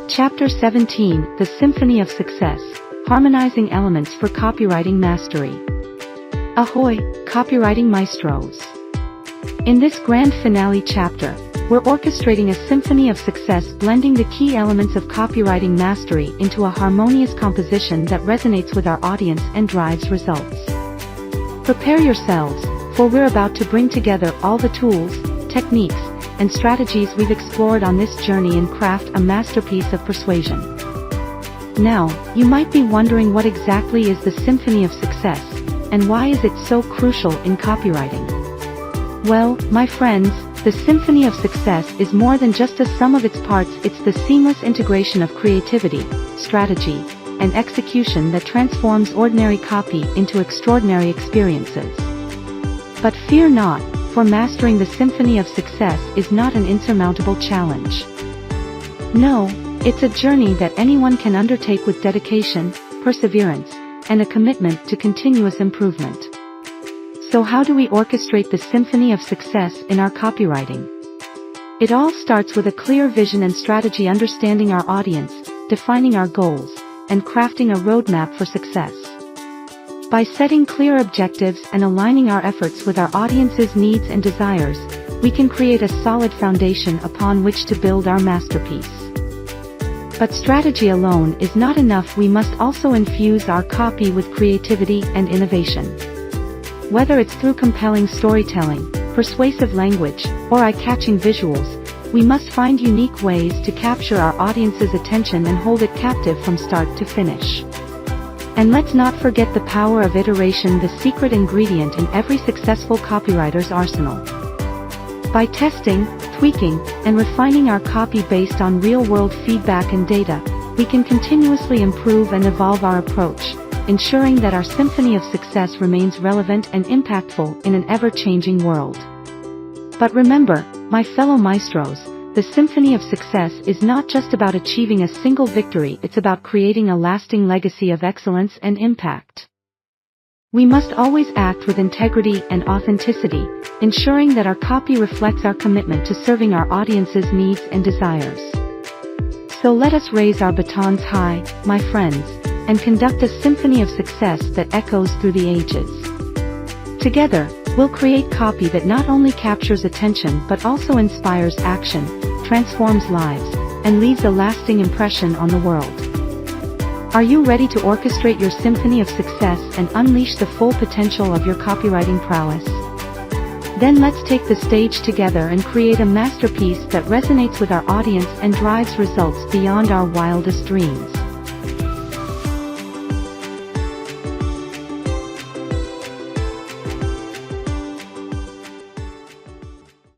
Chapter 17, The Symphony of Success, Harmonizing Elements for Copywriting Mastery. Ahoy, copywriting maestros! In this grand finale chapter, we're orchestrating a symphony of success, blending the key elements of copywriting mastery into a harmonious composition that resonates with our audience and drives results. Prepare yourselves, for we're about to bring together all the tools, techniques, and strategies we've explored on this journey and craft a masterpiece of persuasion. Now, you might be wondering what exactly is the Symphony of Success, and why is it so crucial in copywriting? Well, my friends, the Symphony of Success is more than just a sum of its parts. It's the seamless integration of creativity, strategy, and execution that transforms ordinary copy into extraordinary experiences. But fear not, for mastering the Symphony of Success is not an insurmountable challenge. No, it's a journey that anyone can undertake with dedication, perseverance, and a commitment to continuous improvement. So how do we orchestrate the Symphony of Success in our copywriting? It all starts with a clear vision and strategy, understanding our audience, defining our goals, and crafting a roadmap for success. By setting clear objectives and aligning our efforts with our audience's needs and desires, we can create a solid foundation upon which to build our masterpiece. But strategy alone is not enough. We must also infuse our copy with creativity and innovation. Whether it's through compelling storytelling, persuasive language, or eye-catching visuals, we must find unique ways to capture our audience's attention and hold it captive from start to finish. And let's not forget the power of iteration, the secret ingredient in every successful copywriter's arsenal. By testing, tweaking, and refining our copy based on real-world feedback and data, we can continuously improve and evolve our approach, ensuring that our Symphony of Success remains relevant and impactful in an ever-changing world. But remember, my fellow maestros, the Symphony of Success is not just about achieving a single victory. It's about creating a lasting legacy of excellence and impact. We must always act with integrity and authenticity, ensuring that our copy reflects our commitment to serving our audience's needs and desires. So let us raise our batons high, my friends, and conduct a symphony of success that echoes through the ages. Together, we'll create copy that not only captures attention but also inspires action, transforms lives, and leaves a lasting impression on the world. Are you ready to orchestrate your Symphony of Success and unleash the full potential of your copywriting prowess? Then let's take the stage together and create a masterpiece that resonates with our audience and drives results beyond our wildest dreams.